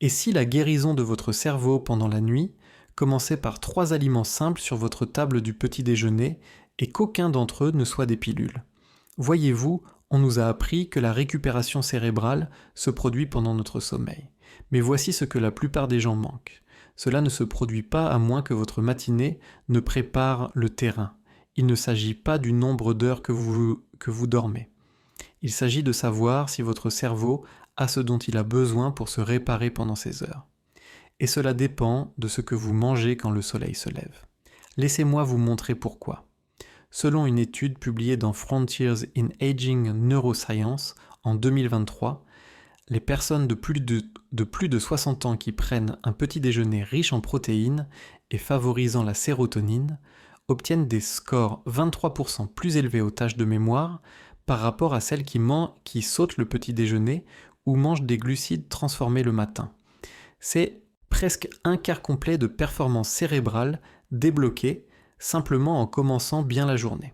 Et si la guérison de votre cerveau pendant la nuit commençait par 3 aliments simples sur votre table du petit déjeuner et qu'aucun d'entre eux ne soit des pilules? Voyez-vous, on nous a appris que la récupération cérébrale se produit pendant notre sommeil. Mais voici ce que la plupart des gens manquent. Cela ne se produit pas à moins que votre matinée ne prépare le terrain. Il ne s'agit pas du nombre d'heures que vous dormez. Il s'agit de savoir si votre cerveau a ce dont il a besoin pour se réparer pendant ces heures. Et cela dépend de ce que vous mangez quand le soleil se lève. Laissez-moi vous montrer pourquoi. Selon une étude publiée dans Frontiers in Aging Neuroscience en 2023, les personnes de plus de 60 ans qui prennent un petit déjeuner riche en protéines et favorisant la sérotonine obtiennent des scores 23% plus élevés aux tâches de mémoire par rapport à celles qui sautent le petit déjeuner ou mangent des glucides transformés le matin. C'est presque un quart complet de performance cérébrale débloquée simplement en commençant bien la journée.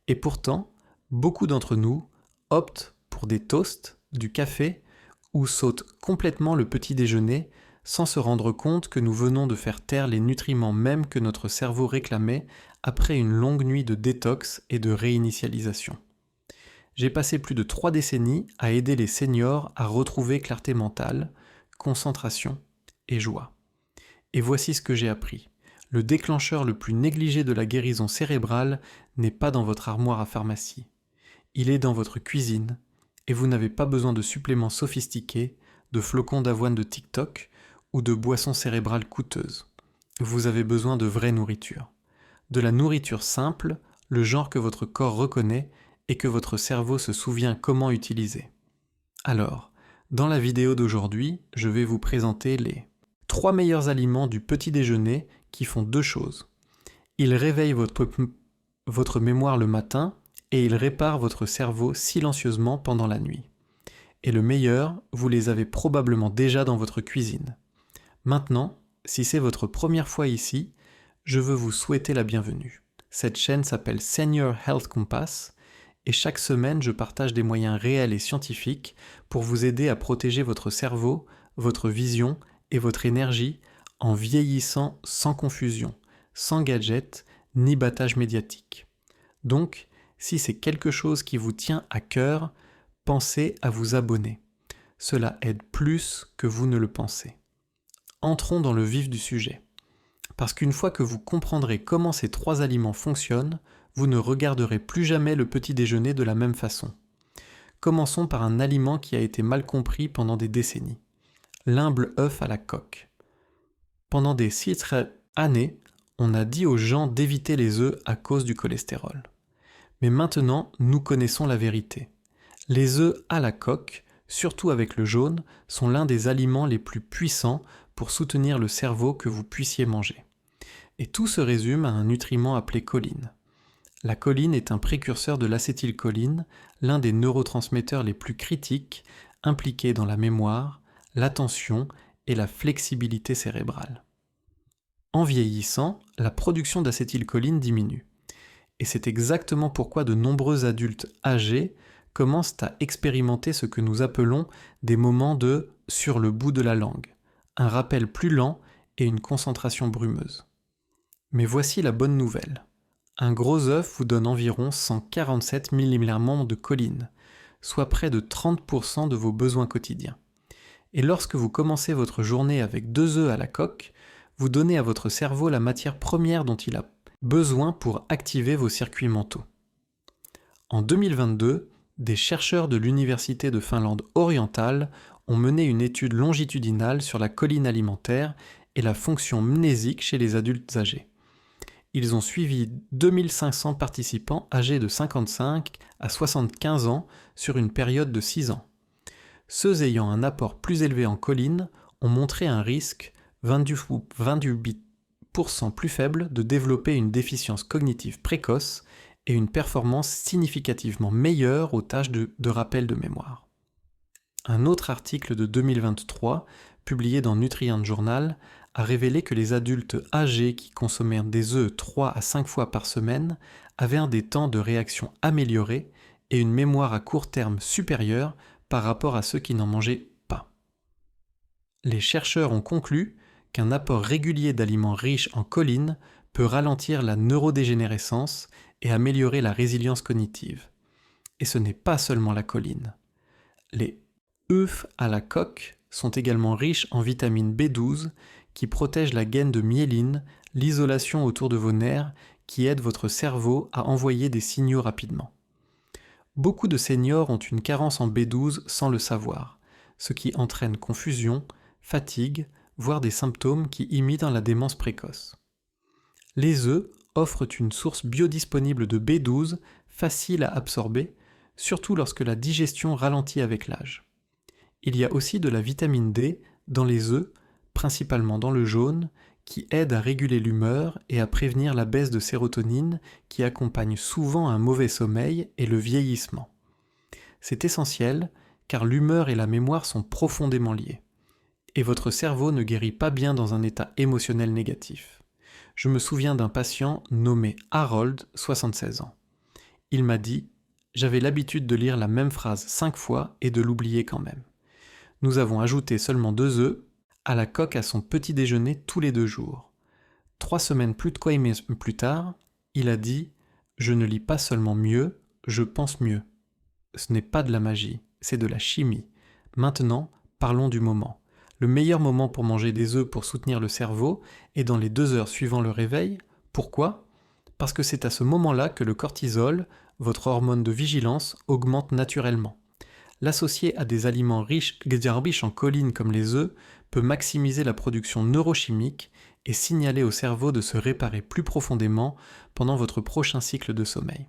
Et pourtant, beaucoup d'entre nous optent pour des toasts, du café ou sautent complètement le petit déjeuner sans se rendre compte que nous venons de faire taire les nutriments mêmes que notre cerveau réclamait après une longue nuit de détox et de réinitialisation. J'ai passé plus de 3 décennies à aider les seniors à retrouver clarté mentale, concentration et joie. Et voici ce que j'ai appris. Le déclencheur le plus négligé de la guérison cérébrale n'est pas dans votre armoire à pharmacie. Il est dans votre cuisine, et vous n'avez pas besoin de suppléments sophistiqués, de flocons d'avoine de TikTok ou de boissons cérébrales coûteuses. Vous avez besoin de vraie nourriture. De la nourriture simple, le genre que votre corps reconnaît et que votre cerveau se souvient comment utiliser. Alors, dans la vidéo d'aujourd'hui, je vais vous présenter les 3 meilleurs aliments du petit déjeuner qui font 2 choses. Ils réveillent votre mémoire le matin et ils réparent votre cerveau silencieusement pendant la nuit. Et le meilleur, vous les avez probablement déjà dans votre cuisine. Maintenant, si c'est votre première fois ici, je veux vous souhaiter la bienvenue. Cette chaîne s'appelle Senior Health Compass et chaque semaine je partage des moyens réels et scientifiques pour vous aider à protéger votre cerveau, votre vision et votre énergie en vieillissant sans confusion, sans gadgets ni battage médiatique. Donc, si c'est quelque chose qui vous tient à cœur, pensez à vous abonner. Cela aide plus que vous ne le pensez. Entrons dans le vif du sujet. Parce qu'une fois que vous comprendrez comment ces 3 aliments fonctionnent, vous ne regarderez plus jamais le petit déjeuner de la même façon. Commençons par un aliment qui a été mal compris pendant des décennies. L'humble œuf à la coque. Pendant des 6 années, on a dit aux gens d'éviter les œufs à cause du cholestérol. Mais maintenant, nous connaissons la vérité. Les œufs à la coque, surtout avec le jaune, sont l'un des aliments les plus puissants pour soutenir le cerveau que vous puissiez manger. Et tout se résume à un nutriment appelé choline. La choline est un précurseur de l'acétylcholine, l'un des neurotransmetteurs les plus critiques impliqués dans la mémoire, l'attention et la flexibilité cérébrale. En vieillissant, la production d'acétylcholine diminue. Et c'est exactement pourquoi de nombreux adultes âgés commencent à expérimenter ce que nous appelons des moments de « sur le bout de la langue », un rappel plus lent et une concentration brumeuse. Mais voici la bonne nouvelle. Un gros œuf vous donne environ 147 mg de choline, soit près de 30% de vos besoins quotidiens. Et lorsque vous commencez votre journée avec 2 œufs à la coque, vous donnez à votre cerveau la matière première dont il a besoin pour activer vos circuits mentaux. En 2022, des chercheurs de l'Université de Finlande orientale ont mené une étude longitudinale sur la choline alimentaire et la fonction mnésique chez les adultes âgés. Ils ont suivi 2500 participants âgés de 55 à 75 ans sur une période de 6 ans. Ceux ayant un apport plus élevé en choline ont montré un risque 28% plus faible de développer une déficience cognitive précoce et une performance significativement meilleure aux tâches de rappel de mémoire. Un autre article de 2023, publié dans Nutrient Journal, a révélé que les adultes âgés qui consommaient des œufs 3 à 5 fois par semaine avaient un des temps de réaction améliorés et une mémoire à court terme supérieure par rapport à ceux qui n'en mangeaient pas. Les chercheurs ont conclu qu'un apport régulier d'aliments riches en choline peut ralentir la neurodégénérescence et améliorer la résilience cognitive. Et ce n'est pas seulement la choline. Les œufs à la coque sont également riches en vitamine B12 qui protège la gaine de myéline, l'isolation autour de vos nerfs qui aide votre cerveau à envoyer des signaux rapidement. Beaucoup de seniors ont une carence en B12 sans le savoir, ce qui entraîne confusion, fatigue, voire des symptômes qui imitent la démence précoce. Les œufs offrent une source biodisponible de B12 facile à absorber, surtout lorsque la digestion ralentit avec l'âge. Il y a aussi de la vitamine D dans les œufs, principalement dans le jaune, qui aide à réguler l'humeur et à prévenir la baisse de sérotonine qui accompagne souvent un mauvais sommeil et le vieillissement. C'est essentiel car l'humeur et la mémoire sont profondément liées. Et votre cerveau ne guérit pas bien dans un état émotionnel négatif. Je me souviens d'un patient nommé Harold, 76 ans. Il m'a dit « J'avais l'habitude de lire la même phrase 5 fois et de l'oublier quand même. Nous avons ajouté seulement 2 œufs à la coque à son petit déjeuner tous les 2 jours. 3 semaines plus tard, il a dit « Je ne lis pas seulement mieux, je pense mieux. Ce n'est pas de la magie, c'est de la chimie. Maintenant, parlons du moment. Le meilleur moment pour manger des œufs pour soutenir le cerveau est dans les 2 heures suivant le réveil. Pourquoi ? Parce que c'est à ce moment-là que le cortisol, votre hormone de vigilance, augmente naturellement. L'associer à des aliments riches en choline comme les œufs peut maximiser la production neurochimique et signaler au cerveau de se réparer plus profondément pendant votre prochain cycle de sommeil.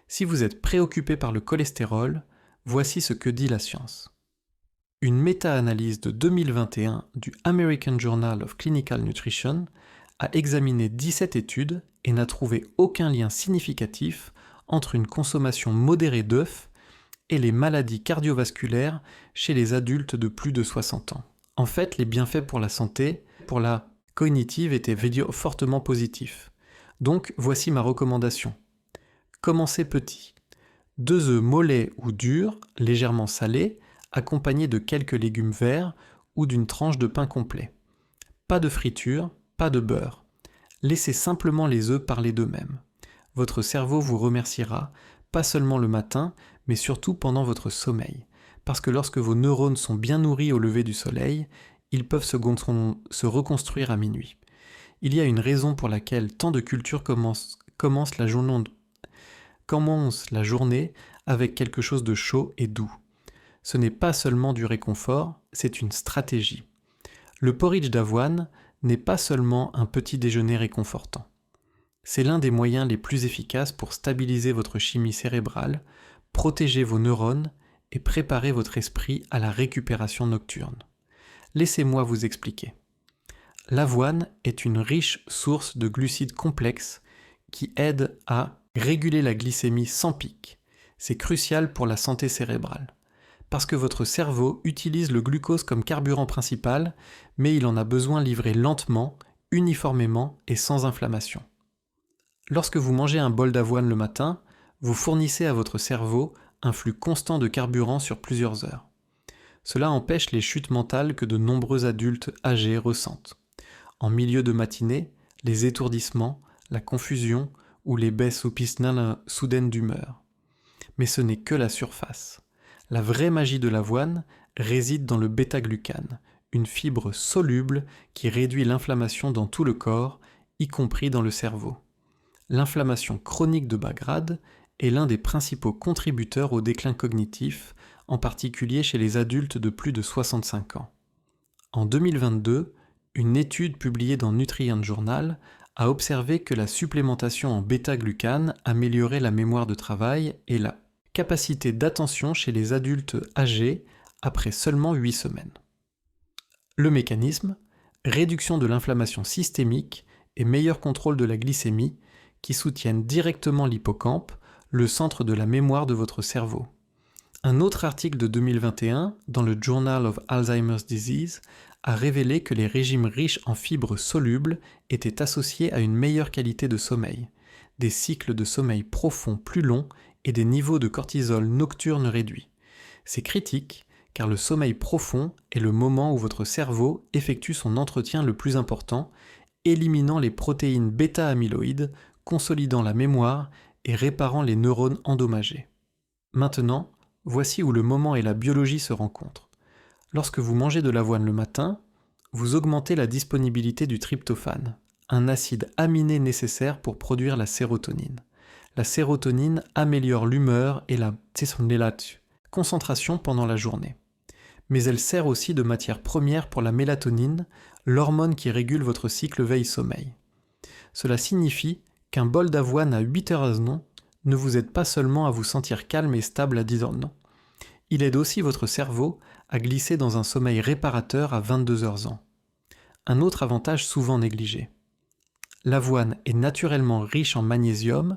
Si vous êtes préoccupé par le cholestérol, voici ce que dit la science. Une méta-analyse de 2021 du American Journal of Clinical Nutrition a examiné 17 études et n'a trouvé aucun lien significatif entre une consommation modérée d'œufs et les maladies cardiovasculaires chez les adultes de plus de 60 ans. En fait, les bienfaits pour la santé, pour la cognitive étaient fortement positifs. Donc, voici ma recommandation. Commencez petit. 2 œufs mollets ou durs, légèrement salés, accompagnés de quelques légumes verts ou d'une tranche de pain complet. Pas de friture, pas de beurre. Laissez simplement les œufs parler d'eux-mêmes. Votre cerveau vous remerciera, pas seulement le matin, mais surtout pendant votre sommeil. Parce que lorsque vos neurones sont bien nourris au lever du soleil, ils peuvent se reconstruire à minuit. Il y a une raison pour laquelle tant de cultures commencent la journée avec quelque chose de chaud et doux. Ce n'est pas seulement du réconfort, c'est une stratégie. Le porridge d'avoine n'est pas seulement un petit déjeuner réconfortant. C'est l'un des moyens les plus efficaces pour stabiliser votre chimie cérébrale, protéger vos neurones et préparer votre esprit à la récupération nocturne. Laissez-moi vous expliquer. L'avoine est une riche source de glucides complexes qui aident à réguler la glycémie sans pic. C'est crucial pour la santé cérébrale. Parce que votre cerveau utilise le glucose comme carburant principal, mais il en a besoin livré lentement, uniformément et sans inflammation. Lorsque vous mangez un bol d'avoine le matin, vous fournissez à votre cerveau un flux constant de carburant sur plusieurs heures. Cela empêche les chutes mentales que de nombreux adultes âgés ressentent. En milieu de matinée, les étourdissements, la confusion ou les baisses ou pistes soudaines d'humeur. Mais ce n'est que la surface. La vraie magie de l'avoine réside dans le bêta-glucane, une fibre soluble qui réduit l'inflammation dans tout le corps, y compris dans le cerveau. L'inflammation chronique de bas grade est l'un des principaux contributeurs au déclin cognitif, en particulier chez les adultes de plus de 65 ans. En 2022, une étude publiée dans Nutrient Journal a observé que la supplémentation en bêta-glucane améliorait la mémoire de travail et la capacité d'attention chez les adultes âgés après seulement 8 semaines. Le mécanisme, réduction de l'inflammation systémique et meilleur contrôle de la glycémie qui soutiennent directement l'hippocampe, le centre de la mémoire de votre cerveau. Un autre article de 2021 dans le Journal of Alzheimer's Disease a révélé que les régimes riches en fibres solubles étaient associés à une meilleure qualité de sommeil, des cycles de sommeil profonds plus longs et des niveaux de cortisol nocturnes réduits. C'est critique car le sommeil profond est le moment où votre cerveau effectue son entretien le plus important, éliminant les protéines bêta-amyloïdes, consolidant la mémoire et réparant les neurones endommagés. Maintenant, voici où le moment et la biologie se rencontrent. Lorsque vous mangez de l'avoine le matin, vous augmentez la disponibilité du tryptophane, un acide aminé nécessaire pour produire la sérotonine. La sérotonine améliore l'humeur et la concentration pendant la journée. Mais elle sert aussi de matière première pour la mélatonine, l'hormone qui régule votre cycle veille-sommeil. Cela signifie qu'un bol d'avoine à 8 heures ne vous aide pas seulement à vous sentir calme et stable à 10 heures, non. Il aide aussi votre cerveau à glisser dans un sommeil réparateur à 22 heures. Un autre avantage souvent négligé. L'avoine est naturellement riche en magnésium,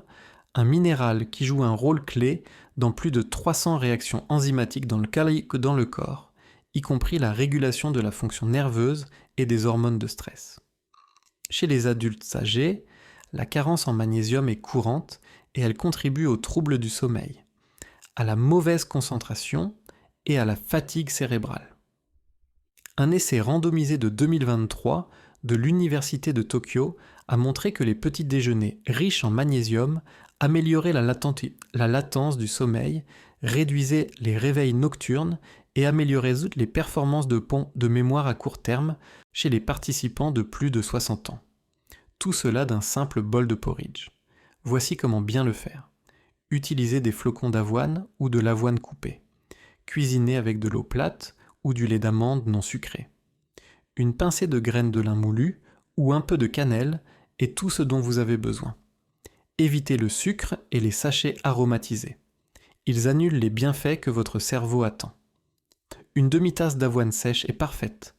un minéral qui joue un rôle clé dans plus de 300 réactions enzymatiques dans le corps, y compris la régulation de la fonction nerveuse et des hormones de stress. Chez les adultes âgés, la carence en magnésium est courante et elle contribue aux troubles du sommeil, à la mauvaise concentration et à la fatigue cérébrale. Un essai randomisé de 2023 de l'Université de Tokyo a montré que les petits déjeuners riches en magnésium amélioraient la latence du sommeil, réduisaient les réveils nocturnes et amélioraient les performances de mémoire à court terme chez les participants de plus de 60 ans. Tout cela d'un simple bol de porridge. Voici comment bien le faire. Utilisez des flocons d'avoine ou de l'avoine coupée. Cuisinez avec de l'eau plate ou du lait d'amande non sucré. Une pincée de graines de lin moulu ou un peu de cannelle est tout ce dont vous avez besoin. Évitez le sucre et les sachets aromatisés. Ils annulent les bienfaits que votre cerveau attend. Une demi-tasse d'avoine sèche est parfaite.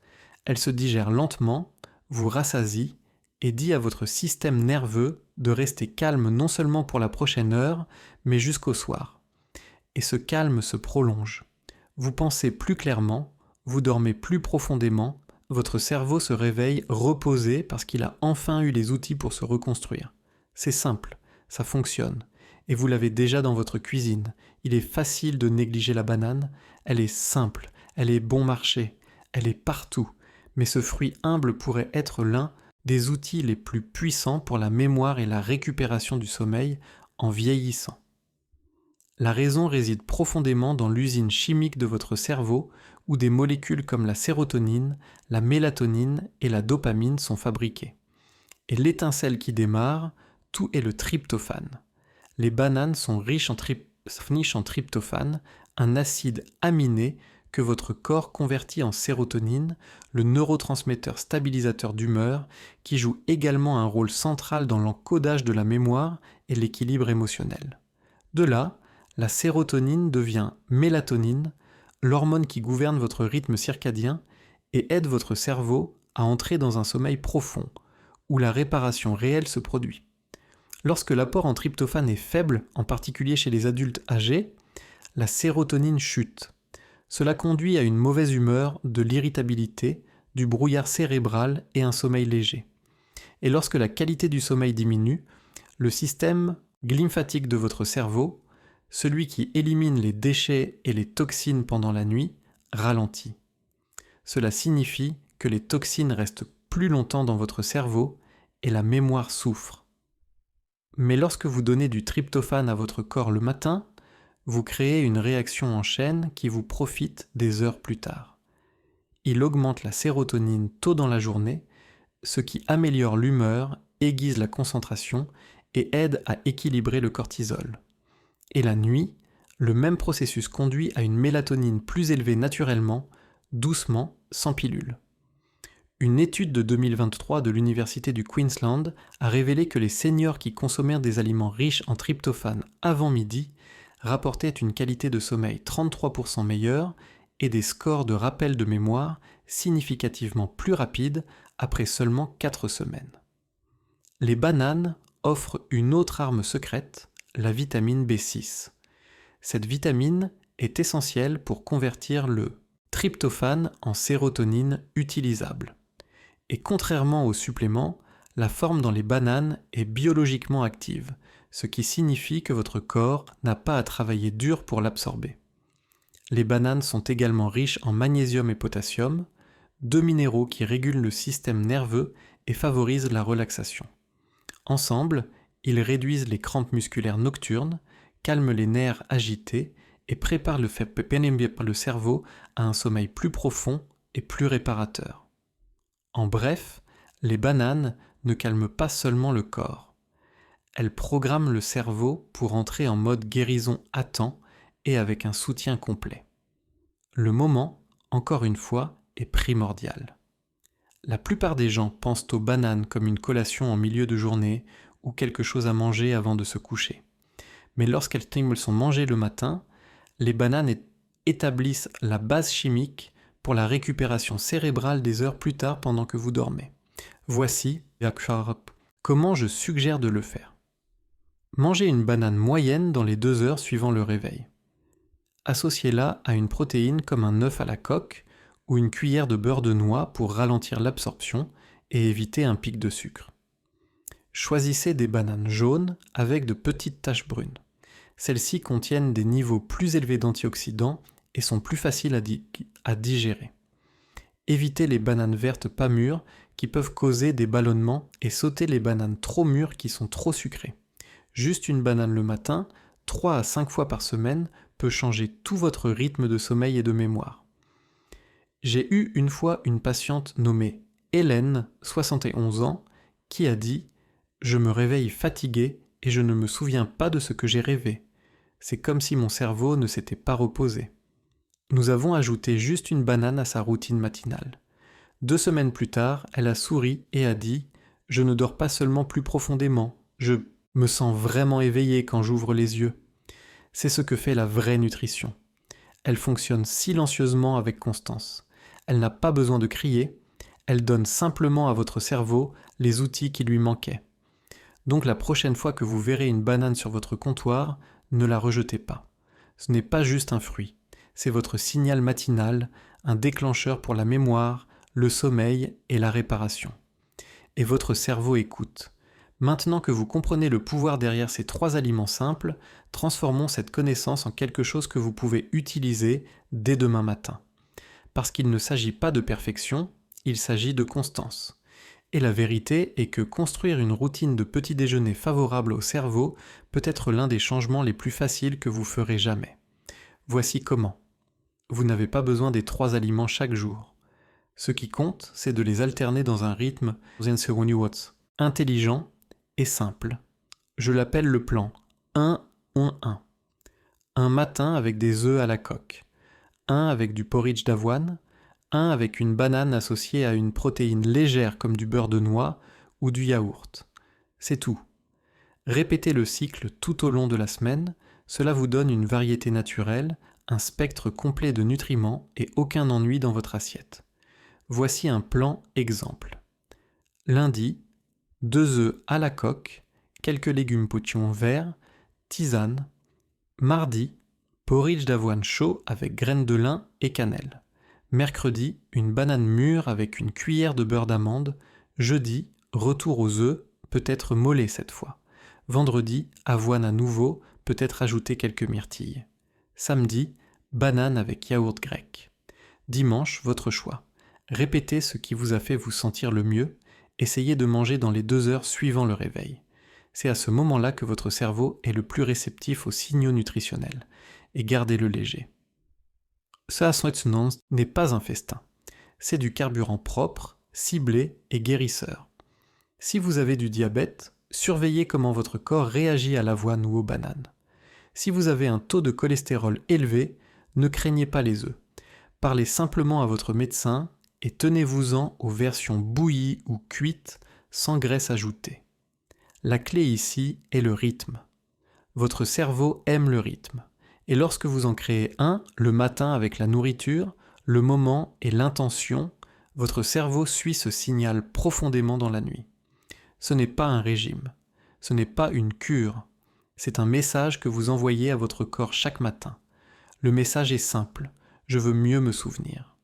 Elle se digère lentement, vous rassasie et dit à votre système nerveux de rester calme non seulement pour la prochaine heure, mais jusqu'au soir. Et ce calme se prolonge. Vous pensez plus clairement, vous dormez plus profondément, votre cerveau se réveille reposé parce qu'il a enfin eu les outils pour se reconstruire. C'est simple, ça fonctionne. Et vous l'avez déjà dans votre cuisine. Il est facile de négliger la banane, elle est simple, elle est bon marché, elle est partout. Mais ce fruit humble pourrait être l'un des outils les plus puissants pour la mémoire et la récupération du sommeil en vieillissant. La raison réside profondément dans l'usine chimique de votre cerveau où des molécules comme la sérotonine, la mélatonine et la dopamine sont fabriquées. Et l'étincelle qui démarre, tout est le tryptophane. Les bananes sont riches en tryptophane, un acide aminé que votre corps convertit en sérotonine, le neurotransmetteur stabilisateur d'humeur qui joue également un rôle central dans l'encodage de la mémoire et l'équilibre émotionnel. De là, la sérotonine devient mélatonine, l'hormone qui gouverne votre rythme circadien et aide votre cerveau à entrer dans un sommeil profond, où la réparation réelle se produit. Lorsque l'apport en tryptophane est faible, en particulier chez les adultes âgés, la sérotonine chute. Cela conduit à une mauvaise humeur, de l'irritabilité, du brouillard cérébral et un sommeil léger. Et lorsque la qualité du sommeil diminue, le système lymphatique de votre cerveau, celui qui élimine les déchets et les toxines pendant la nuit, ralentit. Cela signifie que les toxines restent plus longtemps dans votre cerveau et la mémoire souffre. Mais lorsque vous donnez du tryptophane à votre corps le matin, vous créez une réaction en chaîne qui vous profite des heures plus tard. Il augmente la sérotonine tôt dans la journée, ce qui améliore l'humeur, aiguise la concentration et aide à équilibrer le cortisol. Et la nuit, le même processus conduit à une mélatonine plus élevée naturellement, doucement, sans pilule. Une étude de 2023 de l'Université du Queensland a révélé que les seniors qui consommèrent des aliments riches en tryptophane avant midi rapportaient une qualité de sommeil 33% meilleure et des scores de rappel de mémoire significativement plus rapides après seulement 4 semaines. Les bananes offrent une autre arme secrète, la vitamine B6. Cette vitamine est essentielle pour convertir le tryptophane en sérotonine utilisable. Et contrairement aux suppléments, la forme dans les bananes est biologiquement active, ce qui signifie que votre corps n'a pas à travailler dur pour l'absorber. Les bananes sont également riches en magnésium et potassium, deux minéraux qui régulent le système nerveux et favorisent la relaxation. Ensemble, ils réduisent les crampes musculaires nocturnes, calment les nerfs agités et préparent le cerveau à un sommeil plus profond et plus réparateur. En bref, les bananes ne calment pas seulement le corps. Elles programment le cerveau pour entrer en mode guérison à temps et avec un soutien complet. Le moment, encore une fois, est primordial. La plupart des gens pensent aux bananes comme une collation en milieu de journée ou quelque chose à manger avant de se coucher. Mais lorsqu'elles sont mangées le matin, les bananes établissent la base chimique pour la récupération cérébrale des heures plus tard pendant que vous dormez. Voici comment je suggère de le faire. Mangez une banane moyenne dans les 2 heures suivant le réveil. Associez-la à une protéine comme un œuf à la coque ou une cuillère de beurre de noix pour ralentir l'absorption et éviter un pic de sucre. Choisissez des bananes jaunes avec de petites taches brunes. Celles-ci contiennent des niveaux plus élevés d'antioxydants et sont plus faciles à digérer. Évitez les bananes vertes pas mûres qui peuvent causer des ballonnements et sautez les bananes trop mûres qui sont trop sucrées. Juste une banane le matin, 3 à 5 fois par semaine, peut changer tout votre rythme de sommeil et de mémoire. J'ai eu une fois une patiente nommée Hélène, 71 ans, qui a dit « Je me réveille fatiguée et je ne me souviens pas de ce que j'ai rêvé. C'est comme si mon cerveau ne s'était pas reposé. » Nous avons ajouté juste une banane à sa routine matinale. 2 semaines plus tard, elle a souri et a dit « Je ne dors pas seulement plus profondément, je me sens vraiment éveillée quand j'ouvre les yeux. » C'est ce que fait la vraie nutrition. Elle fonctionne silencieusement avec constance. Elle n'a pas besoin de crier, elle donne simplement à votre cerveau les outils qui lui manquaient. Donc la prochaine fois que vous verrez une banane sur votre comptoir, ne la rejetez pas. Ce n'est pas juste un fruit, c'est votre signal matinal, un déclencheur pour la mémoire, le sommeil et la réparation. Et votre cerveau écoute. Maintenant que vous comprenez le pouvoir derrière ces 3 aliments simples, transformons cette connaissance en quelque chose que vous pouvez utiliser dès demain matin. Parce qu'il ne s'agit pas de perfection, il s'agit de constance. Et la vérité est que construire une routine de petit déjeuner favorable au cerveau peut être l'un des changements les plus faciles que vous ferez jamais. Voici comment. Vous n'avez pas besoin des 3 aliments chaque jour. Ce qui compte, c'est de les alterner dans un rythme intelligent et simple. Je l'appelle le plan 1-1-1. Un matin avec des œufs à la coque, un avec du porridge d'avoine, un avec une banane associée à une protéine légère comme du beurre de noix ou du yaourt. C'est tout. Répétez le cycle tout au long de la semaine, cela vous donne une variété naturelle, un spectre complet de nutriments et aucun ennui dans votre assiette. Voici un plan exemple. Lundi, 2 œufs à la coque, quelques légumes potions verts, tisane. Mardi, porridge d'avoine chaud avec graines de lin et cannelle. Mercredi, une banane mûre avec une cuillère de beurre d'amande. Jeudi, retour aux œufs, peut-être mollet cette fois. Vendredi, avoine à nouveau, peut-être ajouter quelques myrtilles. Samedi, banane avec yaourt grec. Dimanche, votre choix. Répétez ce qui vous a fait vous sentir le mieux. Essayez de manger dans les 2 heures suivant le réveil. C'est à ce moment-là que votre cerveau est le plus réceptif aux signaux nutritionnels. Et gardez-le léger. Ce n'est pas un festin. C'est du carburant propre, ciblé et guérisseur. Si vous avez du diabète, surveillez comment votre corps réagit à l'avoine ou aux bananes. Si vous avez un taux de cholestérol élevé, ne craignez pas les œufs. Parlez simplement à votre médecin et tenez-vous-en aux versions bouillies ou cuites sans graisse ajoutée. La clé ici est le rythme. Votre cerveau aime le rythme. Et lorsque vous en créez un, le matin avec la nourriture, le moment et l'intention, votre cerveau suit ce signal profondément dans la nuit. Ce n'est pas un régime, ce n'est pas une cure, c'est un message que vous envoyez à votre corps chaque matin. Le message est simple, je veux mieux me souvenir.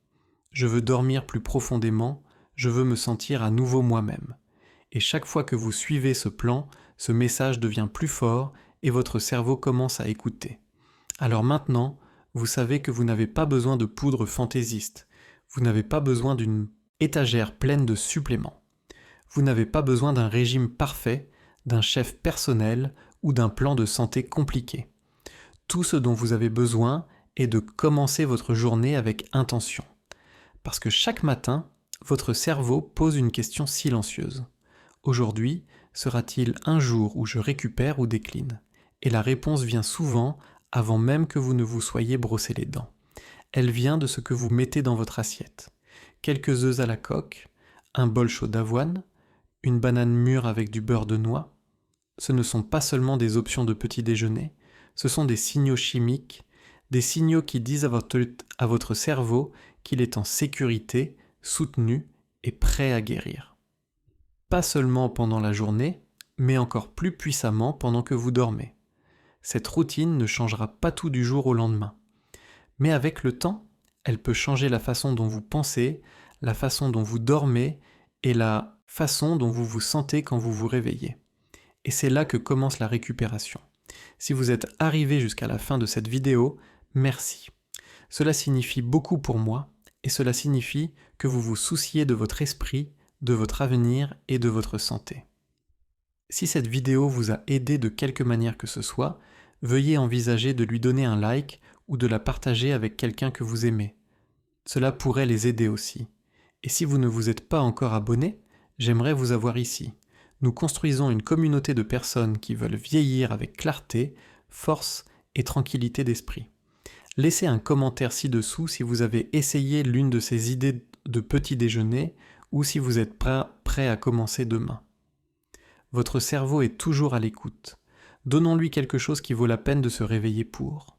Je veux dormir plus profondément, je veux me sentir à nouveau moi-même. Et chaque fois que vous suivez ce plan, ce message devient plus fort et votre cerveau commence à écouter. Alors maintenant, Vous savez que vous n'avez pas besoin de poudre fantaisiste. Vous n'avez pas besoin d'une étagère pleine de suppléments. Vous n'avez pas besoin d'un régime parfait, d'un chef personnel ou d'un plan de santé compliqué. Tout ce dont vous avez besoin est de commencer votre journée avec intention. Parce que chaque matin, votre cerveau pose une question silencieuse. Aujourd'hui, sera-t-il un jour où je récupère ou décline ? Et la réponse vient souvent avant même que vous ne vous soyez brossé les dents. Elle vient de ce que vous mettez dans votre assiette. Quelques œufs à la coque, un bol chaud d'avoine, une banane mûre avec du beurre de noix. Ce ne sont pas seulement des options de petit déjeuner, ce sont des signaux chimiques, des signaux qui disent à votre cerveau qu'il est en sécurité, soutenu et prêt à guérir. Pas seulement pendant la journée, mais encore plus puissamment pendant que vous dormez. Cette routine ne changera pas tout du jour au lendemain. Mais avec le temps, elle peut changer la façon dont vous pensez, la façon dont vous dormez et la façon dont vous vous sentez quand vous vous réveillez. Et c'est là que commence la récupération. Si vous êtes arrivé jusqu'à la fin de cette vidéo, merci. Cela signifie beaucoup pour moi et cela signifie que vous vous souciez de votre esprit, de votre avenir et de votre santé. Si cette vidéo vous a aidé de quelque manière que ce soit, veuillez envisager de lui donner un like ou de la partager avec quelqu'un que vous aimez. Cela pourrait les aider aussi. Et si vous ne vous êtes pas encore abonné, j'aimerais vous avoir ici. Nous construisons une communauté de personnes qui veulent vieillir avec clarté, force et tranquillité d'esprit. Laissez un commentaire ci-dessous si vous avez essayé l'une de ces idées de petit déjeuner ou si vous êtes prêt à commencer demain. Votre cerveau est toujours à l'écoute. Donnons-lui quelque chose qui vaut la peine de se réveiller pour.